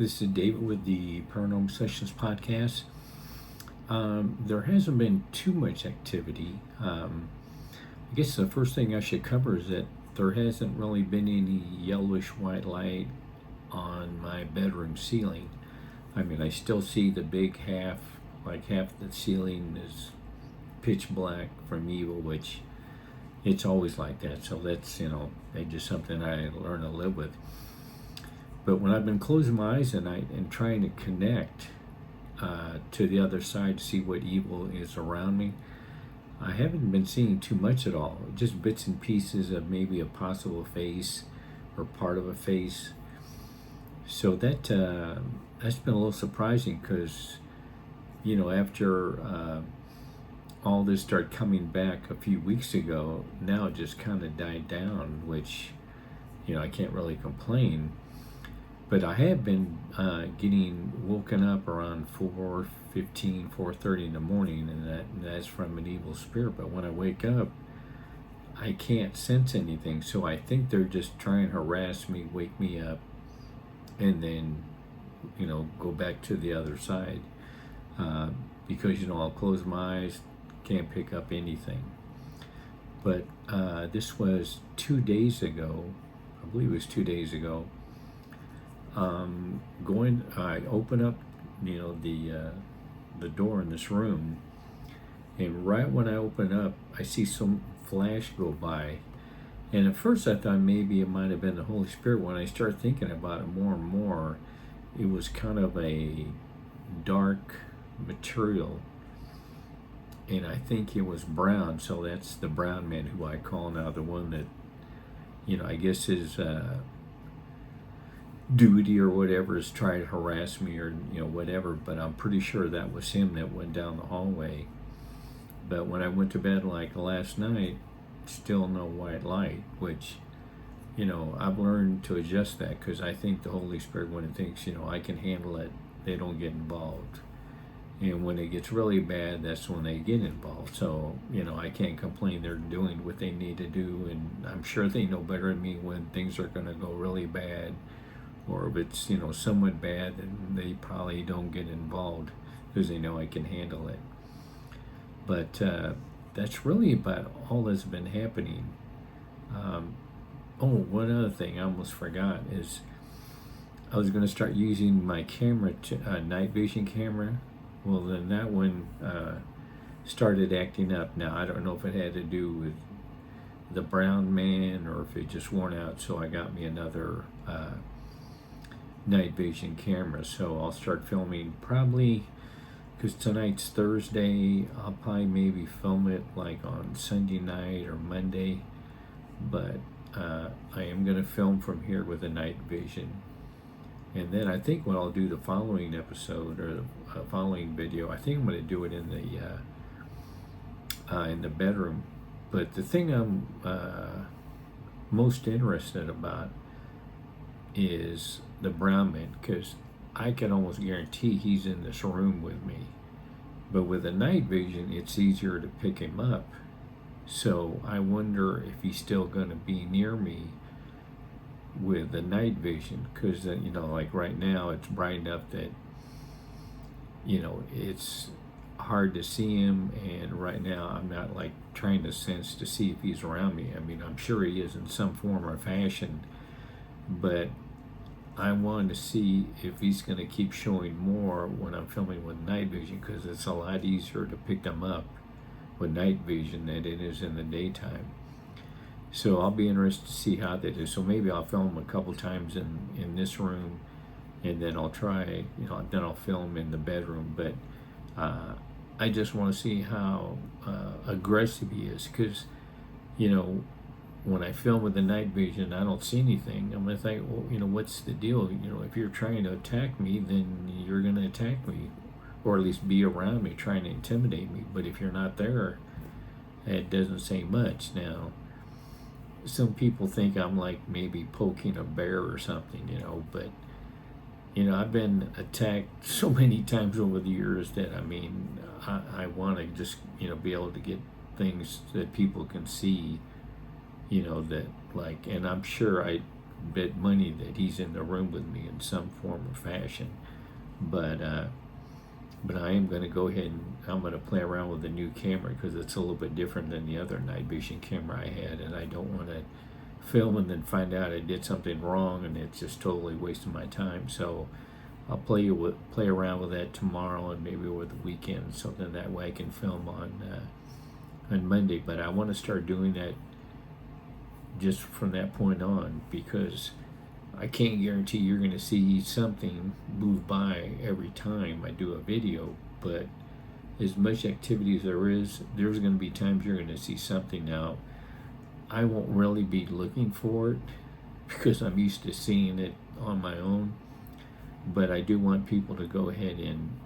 This is David with the Paranormal Sessions podcast. There hasn't been too much activity. I guess the first thing I should cover is that there hasn't really been any yellowish white light on my bedroom ceiling. I mean, I still see the big half the ceiling is pitch black from evil, which it's always like that. So that's, just something I learn to live with. But when I've been closing my eyes at night and trying to connect to the other side to see what evil is around me, I haven't been seeing too much at all. Just bits and pieces of maybe a possible face or part of a face. So that's been a little surprising because, after all this started coming back a few weeks ago, now it just kind of died down, which, I can't really complain. But I have been getting woken up around 4:15, 4:30 in the morning, and that's from an evil spirit. But when I wake up, I can't sense anything. So I think they're just trying to harass me, wake me up, and then, go back to the other side. Because, I'll close my eyes, can't pick up anything. But this was 2 days ago. I believe it was 2 days ago. I open up, the door in this room, and right when I open up, I see some flash go by, and at first I thought maybe it might have been the Holy Spirit. When I start thinking about it more and more, it was kind of a dark material, and I think it was brown. So that's the brown man who I call now, the one that, I guess is duty or whatever is trying to harass me or whatever, but I'm pretty sure that was him that went down the hallway. But when I went to bed like last night, still no white light, which I've learned to adjust that, because I think the Holy Spirit, when it thinks I can handle it, they don't get involved, and when it gets really bad, that's when they get involved. So I can't complain. They're doing what they need to do, and I'm sure they know better than me when things are going to go really bad, or if it's somewhat bad, then they probably don't get involved because they know I can handle it. But that's really about all that's been happening. One other thing I almost forgot is I was going to start using my camera, night vision camera. Well, then that one started acting up. Now I don't know if it had to do with the brown man or if it just worn out, so I got me another night vision camera. So I'll start filming probably, because tonight's Thursday, I'll probably maybe film it like on Sunday night or Monday. But I am going to film from here with a night vision, and then I think what I'll do the following episode or the following video, I think I'm going to do it in the bedroom. But the thing I'm most interested about is the brown man, because I can almost guarantee he's in this room with me. But with the night vision, it's easier to pick him up. So I wonder if he's still going to be near me with the night vision, because like right now it's bright enough that it's hard to see him, and right now I'm not like trying to sense to see if he's around me. I mean, I'm sure he is in some form or fashion, but I wanted to see if he's going to keep showing more when I'm filming with night vision, because it's a lot easier to pick them up with night vision than it is in the daytime. So I'll be interested to see how that is. So maybe I'll film a couple times in this room, and then I'll try, then I'll film in the bedroom. But I just want to see how aggressive he is, because when I film with the night vision, I don't see anything. I'm going to think, well, what's the deal? If you're trying to attack me, then you're going to attack me, or at least be around me trying to intimidate me. But if you're not there, it doesn't say much. Now, some people think I'm like maybe poking a bear or something, but I've been attacked so many times over the years that I want to just be able to get things that people can see, that like, and I'm sure bet money that he's in the room with me in some form or fashion. But I am going to go ahead and I'm going to play around with the new camera because it's a little bit different than the other night vision camera I had, and I don't want to film and then find out I did something wrong and it's just totally wasting my time. So I'll play around with that tomorrow and maybe over the weekend, something that way I can film on Monday. But I want to start doing that just from that point on, because I can't guarantee you're going to see something move by every time I do a video, but as much activity as there is, there's going to be times you're going to see something. Now, I won't really be looking for it because I'm used to seeing it on my own, but I do want people to go ahead and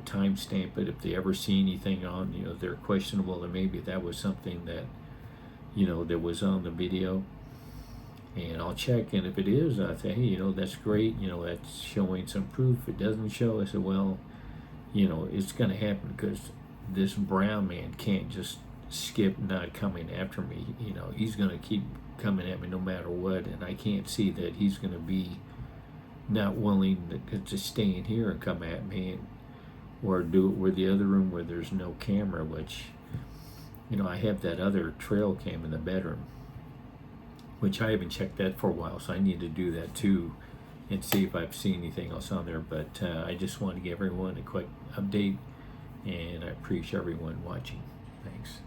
timestamp it if they ever see anything on, they're questionable, and maybe that was something that that was on the video, and I'll check, and if it is, I say, hey, that's great, that's showing some proof. If it doesn't show, I say, well, it's going to happen because this brown man can't just skip not coming after me. He's going to keep coming at me no matter what, and I can't see that he's going to be not willing to stay in here and come at me, or do it with the other room where there's no camera, which I have that other trail cam in the bedroom, which I haven't checked that for a while, so I need to do that too and see if I've seen anything else on there. But I just want to give everyone a quick update, and I appreciate everyone watching. Thanks.